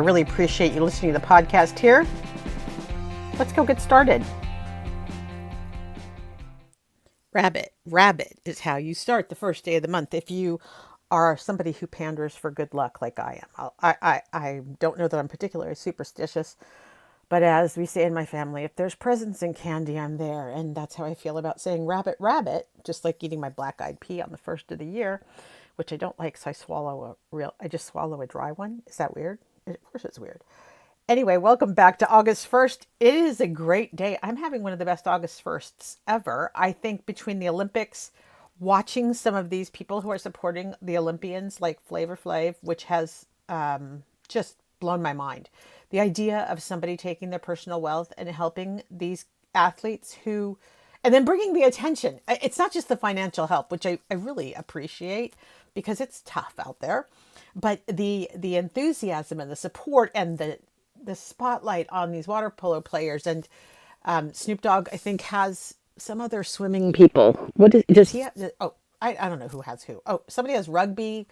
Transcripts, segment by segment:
I really appreciate you listening to the podcast here. Let's go get started. Rabbit is how you start the first day of the month. If you are somebody who panders for good luck like I am, I don't know that I'm particularly superstitious, but as we say in my family, if there's presents and candy, I'm there. And that's how I feel about saying rabbit, just like eating my black-eyed pea on the first of the year, which I don't like, so I just swallow a dry one. Is that weird? Of course it's weird. Anyway, welcome back to August 1st. It is a great day. I'm having one of the best August 1sts ever. I think between the Olympics, watching some of these people who are supporting the Olympians like Flavor Flav, which has just blown my mind. The idea of somebody taking their personal wealth and helping these athletes and then bringing the attention. It's not just the financial help, which I really appreciate because it's tough out there, but the enthusiasm and the support and the spotlight on these water polo players. And Snoop Dogg, I think, has some other swimming people. Does he have? Oh, I don't know who has who. Oh, somebody has rugby.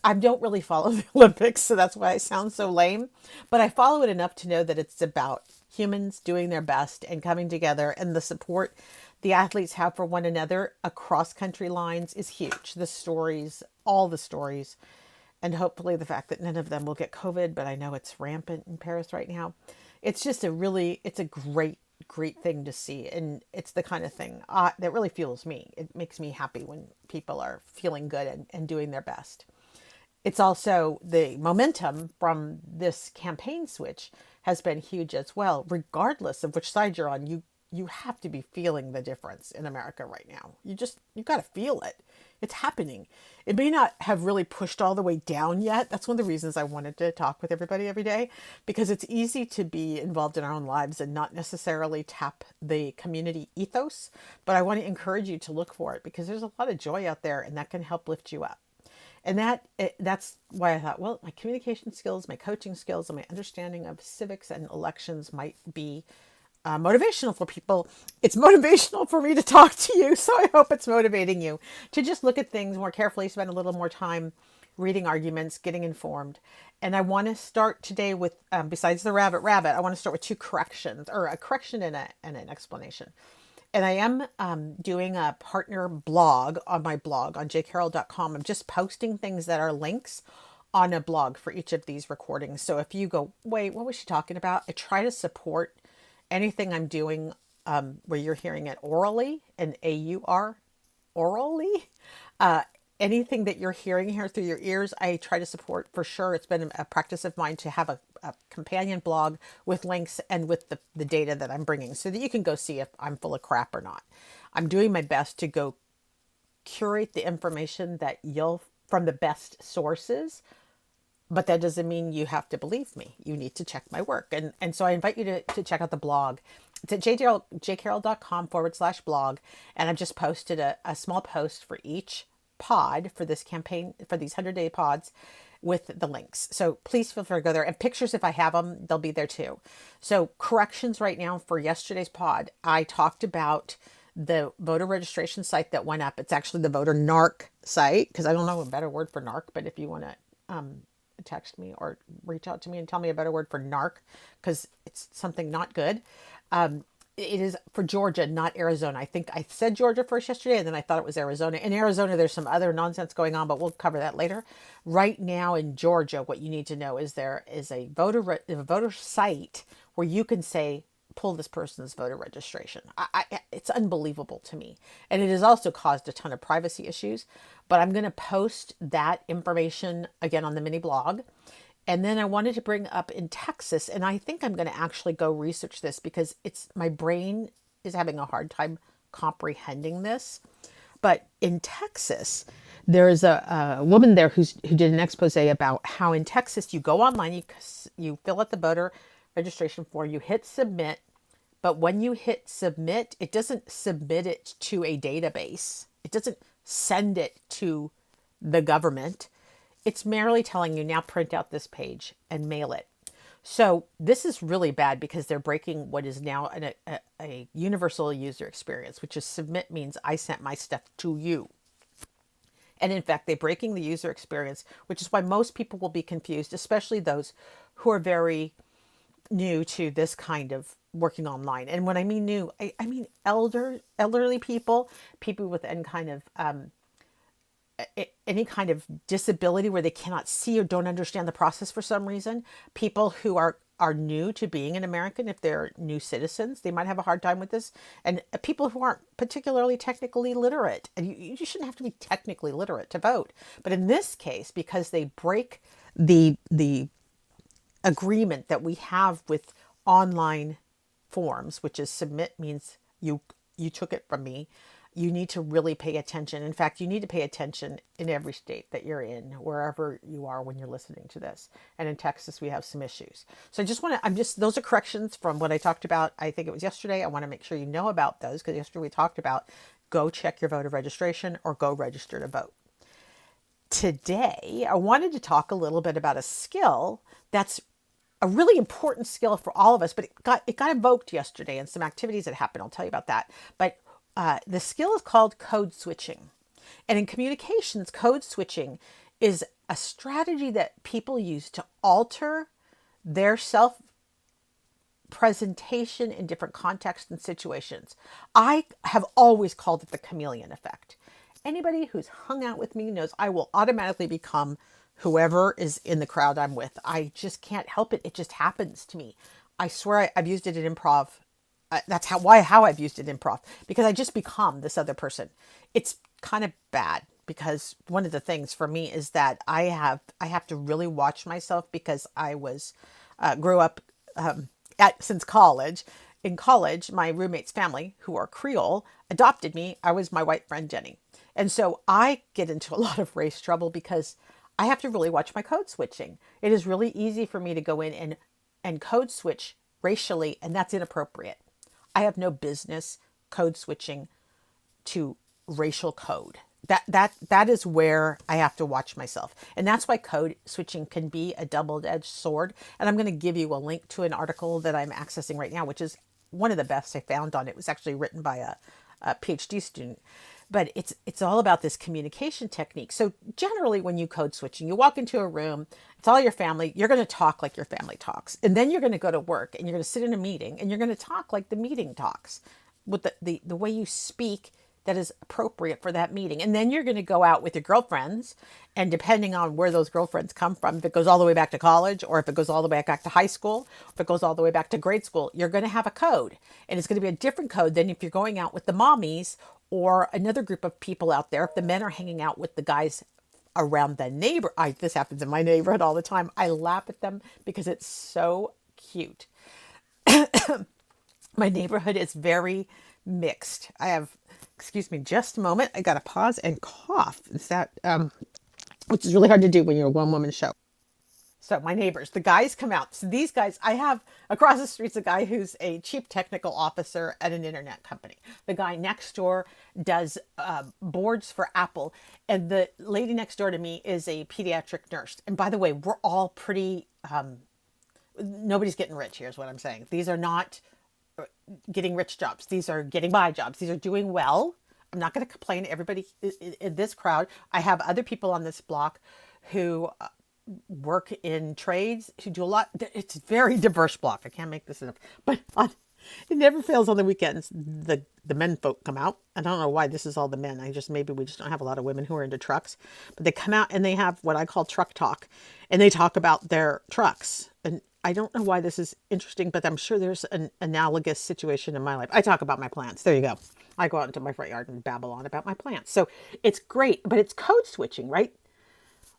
I don't really follow the Olympics, so that's why I sound so lame. But I follow it enough to know that it's about humans doing their best and coming together, and the support the athletes have for one another across country lines is huge. All the stories, and hopefully the fact that none of them will get COVID, but I know it's rampant in Paris right now. It's just it's a great thing to see. And it's the kind of thing that really fuels me. It makes me happy when people are feeling good and doing their best. It's also the momentum from this campaign switch has been huge as well. Regardless of which side you're on, you have to be feeling the difference in America right now. You got to feel it. It's happening. It may not have really pushed all the way down yet. That's one of the reasons I wanted to talk with everybody every day, because it's easy to be involved in our own lives and not necessarily tap the community ethos. But I want to encourage you to look for it because there's a lot of joy out there and that can help lift you up. And that's why I thought, well, my communication skills, my coaching skills, and my understanding of civics and elections might be motivational for people. It's motivational for me to talk to you, so I hope it's motivating you to just look at things more carefully, spend a little more time reading arguments, getting informed. And I want to start today with, besides the rabbit, I want to start with two corrections, or a correction and an explanation. And I am doing a partner blog on my blog on jcarroll.com. I'm just posting things that are links on a blog for each of these recordings. So if you go, wait, what was she talking about? I try to support anything I'm doing where you're hearing it orally, and AUR, orally. Anything that you're hearing here through your ears, I try to support for sure. It's been a practice of mine to have a companion blog with links and with the data that I'm bringing so that you can go see if I'm full of crap or not. I'm doing my best to go curate the information that from the best sources, but that doesn't mean you have to believe me. You need to check my work. And so I invite you to check out the blog. It's at jcarroll.com/blog. And I've just posted a small post for each pod for this campaign, for these 100-day pods, with the links. So please feel free to go there. And pictures, if I have them, they'll be there too. So corrections right now for yesterday's pod. I talked about the voter registration site that went up. It's actually the voter narc site, because I don't know a better word for narc, but if you want to text me or reach out to me and tell me a better word for narc, because it's something not good. It is for Georgia, not Arizona. I think I said Georgia first yesterday, and then I thought it was Arizona. In Arizona, there's some other nonsense going on, but we'll cover that later. Right now in Georgia, what you need to know is there is a voter site where you can say, pull this person's voter registration. It's unbelievable to me. And it has also caused a ton of privacy issues. But I'm going to post that information again on the mini blog. And then I wanted to bring up in Texas, and I think I'm going to actually go research this because my brain is having a hard time comprehending this. But in Texas, there is a woman there who did an expose about how in Texas you go online, you fill out the voter registration form, you hit submit, but when you hit submit, it doesn't submit it to a database. It doesn't send it to the government. It's merely telling you, now print out this page and mail it. So this is really bad because they're breaking what is now a universal user experience, which is submit means I sent my stuff to you. And in fact, they're breaking the user experience, which is why most people will be confused, especially those who are very new to this kind of working online. And when I mean new, I mean elderly people, people with any kind of disability where they cannot see or don't understand the process for some reason. People who are new to being an American, if they're new citizens, they might have a hard time with this. And people who aren't particularly technically literate, and you shouldn't have to be technically literate to vote. But in this case, because they break the agreement that we have with online forms, which is submit means you took it from me. You need to really pay attention. In fact, you need to pay attention in every state that you're in, wherever you are when you're listening to this. And in Texas, we have some issues. So I just want to, those are corrections from what I talked about. I think it was yesterday. I want to make sure you know about those because yesterday we talked about go check your voter registration or go register to vote. Today, I wanted to talk a little bit about a skill that's a really important skill for all of us, but it got invoked yesterday in some activities that happened. I'll tell you about that. But the skill is called code switching. And in communications, code switching is a strategy that people use to alter their self presentation in different contexts and situations. I have always called it the chameleon effect. Anybody who's hung out with me knows I will automatically become whoever is in the crowd I'm with. I just can't help it. It just happens to me. I swear I've used it in improv. That's how I've used it in improv, because I just become this other person. It's kind of bad because one of the things for me is that I have to really watch myself because I grew up since college. In college, my roommate's family, who are Creole, adopted me. I was my white friend Jenny. And so I get into a lot of race trouble because I have to really watch my code switching. It is really easy for me to go in and code switch racially, and that's inappropriate. I have no business code switching to racial code. That is where I have to watch myself. And that's why code switching can be a double-edged sword. And I'm going to give you a link to an article that I'm accessing right now, which is one of the best I found on it. It was actually written by a PhD student. But it's all about this communication technique. So generally when you code switching, you walk into a room, it's all your family, you're going to talk like your family talks. And then you're going to go to work and you're going to sit in a meeting and you're going to talk like the meeting talks with the way you speak that is appropriate for that meeting. And then you're going to go out with your girlfriends. And depending on where those girlfriends come from, if it goes all the way back to college or if it goes all the way back to high school, if it goes all the way back to grade school, you're going to have a code. And it's going to be a different code than if you're going out with the mommies or another group of people out there. If the men are hanging out with the guys around the neighbor, this happens in my neighborhood all the time. I laugh at them because it's so cute. My neighborhood is very mixed. Excuse me, just a moment. I got to pause and cough. Is that, which is really hard to do when you're a one-woman show. So my neighbors, the guys come out. So these guys, I have across the street's a guy who's a chief technical officer at an internet company. The guy next door does boards for Apple. And the lady next door to me is a pediatric nurse. And by the way, we're all pretty, nobody's getting rich. Here's what I'm saying. These are not getting rich jobs. These are getting by jobs. These are doing well. I'm not going to complain. Everybody in this crowd, I have other people on this block who work in trades, who do a lot. It's a very diverse block. I can't make this enough, but it never fails on the weekends. The men folk come out. I don't know why this is all the men. Maybe we just don't have a lot of women who are into trucks, but they come out and they have what I call truck talk, and they talk about their trucks. And I don't know why this is interesting, but I'm sure there's an analogous situation in my life. I talk about my plants. There you go. I go out into my front yard and babble on about my plants. So it's great, but it's code switching, right?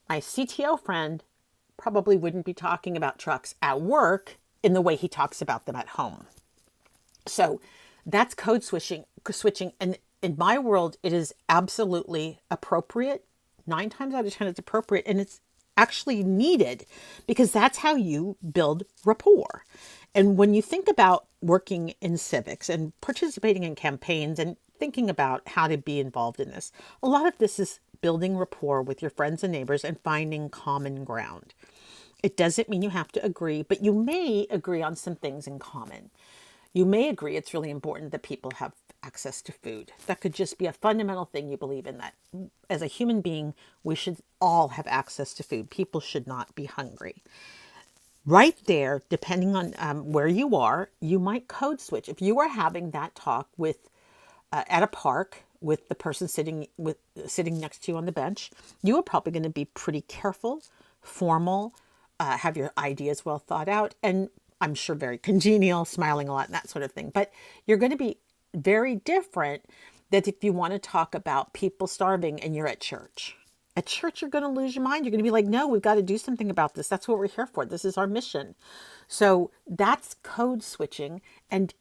My CTO friend probably wouldn't be talking about trucks at work in the way he talks about them at home. So that's code switching. And in my world, it is absolutely appropriate. 9 times out of 10, it's appropriate. And it's actually needed because that's how you build rapport. And when you think about working in civics and participating in campaigns and thinking about how to be involved in this, a lot of this is building rapport with your friends and neighbors and finding common ground. It doesn't mean you have to agree, but you may agree on some things in common. You may agree it's really important that people have access to food. That could just be a fundamental thing you believe in, that as a human being, we should all have access to food. People should not be hungry. Right there, depending on where you are, you might code switch. If you are having that talk with at a park with the person sitting next to you on the bench, you are probably going to be pretty careful, formal, have your ideas well thought out, and I'm sure very congenial, smiling a lot and that sort of thing. But you're going to be very different that if you want to talk about people starving and you're at church. At church, you're going to lose your mind. You're going to be like, no, we've got to do something about this. That's what we're here for. This is our mission. So that's code switching. And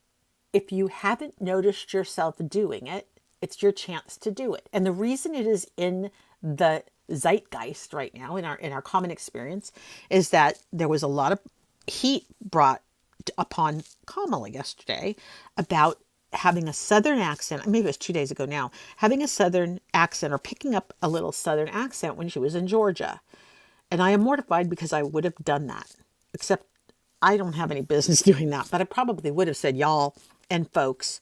if you haven't noticed yourself doing it, it's your chance to do it. And the reason it is in the zeitgeist right now, in our common experience, is that there was a lot of heat brought upon Kamala yesterday about having a Southern accent. Maybe it was 2 days ago now, having a Southern accent or picking up a little Southern accent when she was in Georgia. And I am mortified because I would have done that, except I don't have any business doing that, but I probably would have said y'all and folks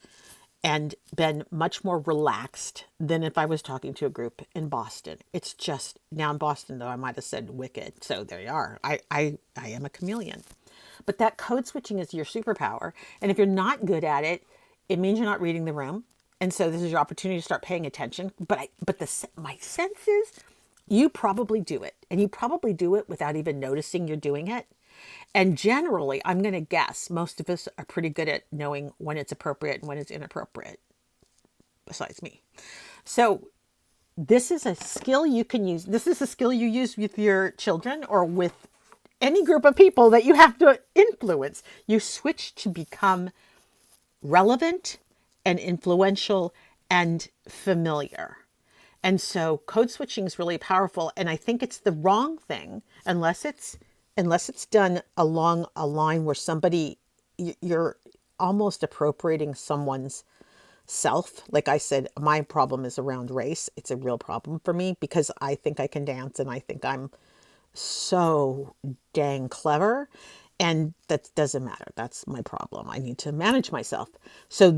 and been much more relaxed than if I was talking to a group in Boston. It's just, now in Boston, though, I might have said wicked. So there you are. I am a chameleon. But that code switching is your superpower. And if you're not good at it, it means you're not reading the room. And so this is your opportunity to start paying attention. But my sense is you probably do it. And you probably do it without even noticing you're doing it. And generally, I'm going to guess most of us are pretty good at knowing when it's appropriate and when it's inappropriate, besides me. So this is a skill you can use. This is a skill you use with your children or with any group of people that you have to influence. You switch to become relevant and influential and familiar. And so code switching is really powerful. And I think it's the wrong thing unless it's done along a line where you're almost appropriating someone's self. Like I said, my problem is around race. It's a real problem for me because I think I can dance and I think I'm so dang clever. And that doesn't matter. That's my problem. I need to manage myself. So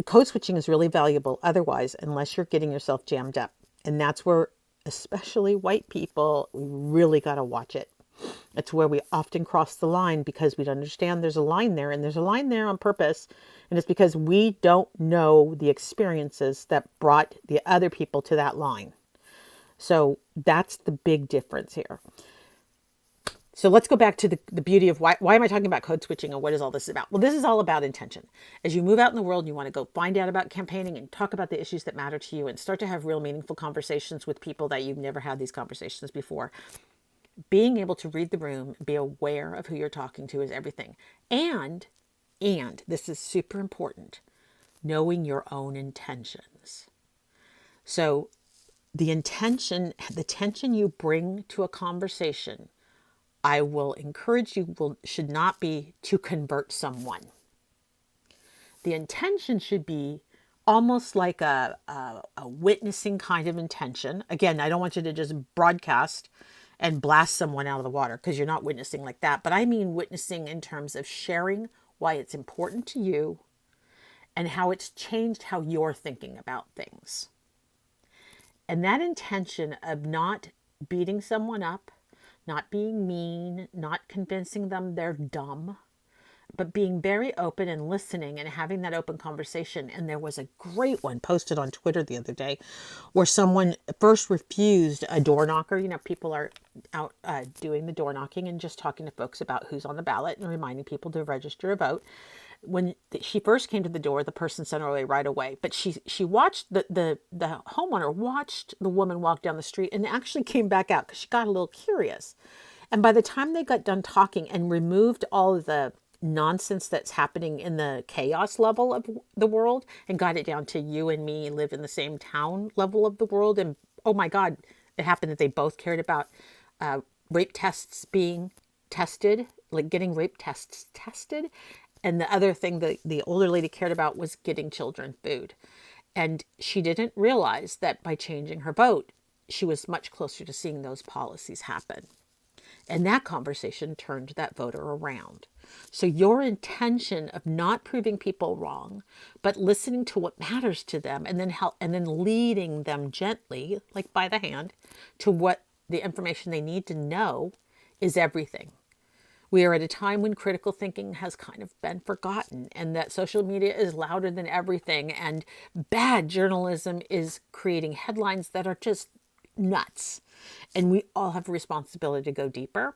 code switching is really valuable otherwise, unless you're getting yourself jammed up. And that's where, especially white people, we really got to watch it. It's where we often cross the line because we don't understand there's a line there, and there's a line there on purpose. And it's because we don't know the experiences that brought the other people to that line. So that's the big difference here. So let's go back to the beauty of why am I talking about code switching and what is all this about? Well, this is all about intention. As you move out in the world, you want to go find out about campaigning and talk about the issues that matter to you and start to have real meaningful conversations with people that you've never had these conversations before. Being able to read the room, be aware of who you're talking to is everything. And this is super important, knowing your own intentions. So the tension you bring to a conversation, I will encourage you, should not be to convert someone. The intention should be almost like a witnessing kind of intention. Again, I don't want you to just broadcast and blast someone out of the water because you're not witnessing like that. But I mean witnessing in terms of sharing why it's important to you and how it's changed how you're thinking about things. And that intention of not beating someone up, not being mean, not convincing them they're dumb, but being very open and listening and having that open conversation. And there was a great one posted on Twitter the other day where someone first refused a door knocker. You know, people are out doing the door knocking and just talking to folks about who's on the ballot and reminding people to register a vote. When she first came to the door, the person sent her away right away. But she watched the homeowner watched the woman walk down the street and actually came back out because she got a little curious. And by the time they got done talking and removed all of the nonsense that's happening in the chaos level of the world and got it down to you and me live in the same town level of the world, and oh my God, it happened that they both cared about rape tests being tested, like getting rape tests tested. And the other thing that the older lady cared about was getting children food. And she didn't realize that by changing her vote, she was much closer to seeing those policies happen. And that conversation turned that voter around. So your intention of not proving people wrong, but listening to what matters to them, and then leading them gently, like by the hand, to what the information they need to know is everything. We are at a time when critical thinking has kind of been forgotten, and that social media is louder than everything, and bad journalism is creating headlines that are just nuts. And we all have a responsibility to go deeper.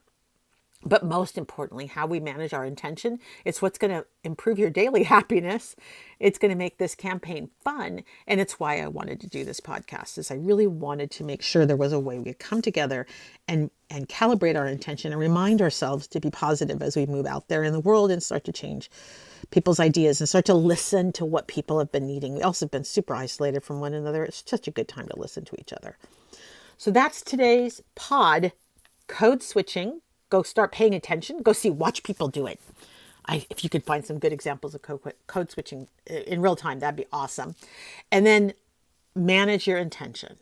But most importantly, how we manage our intention, it's what's going to improve your daily happiness. It's going to make this campaign fun. And it's why I wanted to do this podcast, is I really wanted to make sure there was a way we could come together and calibrate our intention and remind ourselves to be positive as we move out there in the world and start to change people's ideas and start to listen to what people have been needing. We also have been super isolated from one another. It's such a good time to listen to each other. So that's today's pod, code switching. Go start paying attention. Go watch people do it. If you could find some good examples of code switching in real time, that'd be awesome. And then manage your intention.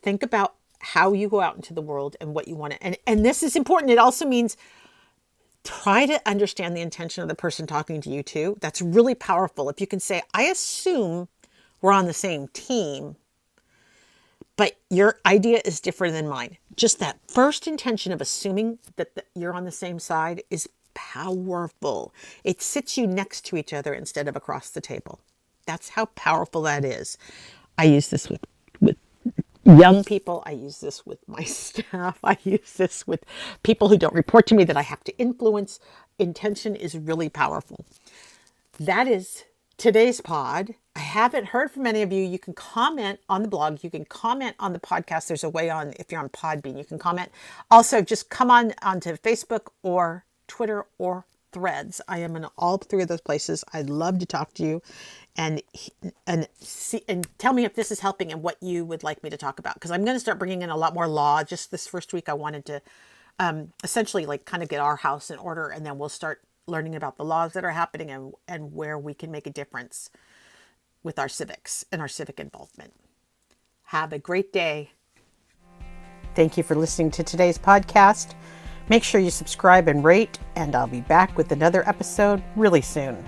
Think about how you go out into the world and what you want to. And this is important. It also means try to understand the intention of the person talking to you too. That's really powerful. If you can say, I assume we're on the same team, but your idea is different than mine. Just that first intention of assuming that you're on the same side is powerful. It sits you next to each other instead of across the table. That's how powerful that is. I use this with young people. I use this with my staff. I use this with people who don't report to me that I have to influence. Intention is really powerful. That is today's pod. I haven't heard from any of you. You can comment on the blog. You can comment on the podcast. There's a way on, if you're on Podbean, you can comment. Also, just come onto Facebook or Twitter or Threads. I am in all three of those places. I'd love to talk to you and tell me if this is helping and what you would like me to talk about. Because I'm going to start bringing in a lot more law. Just this first week, I wanted to essentially like kind of get our house in order, and then we'll start learning about the laws that are happening and where we can make a difference with our civics and our civic involvement. Have a great day. Thank you for listening to today's podcast. Make sure you subscribe and rate, and I'll be back with another episode really soon.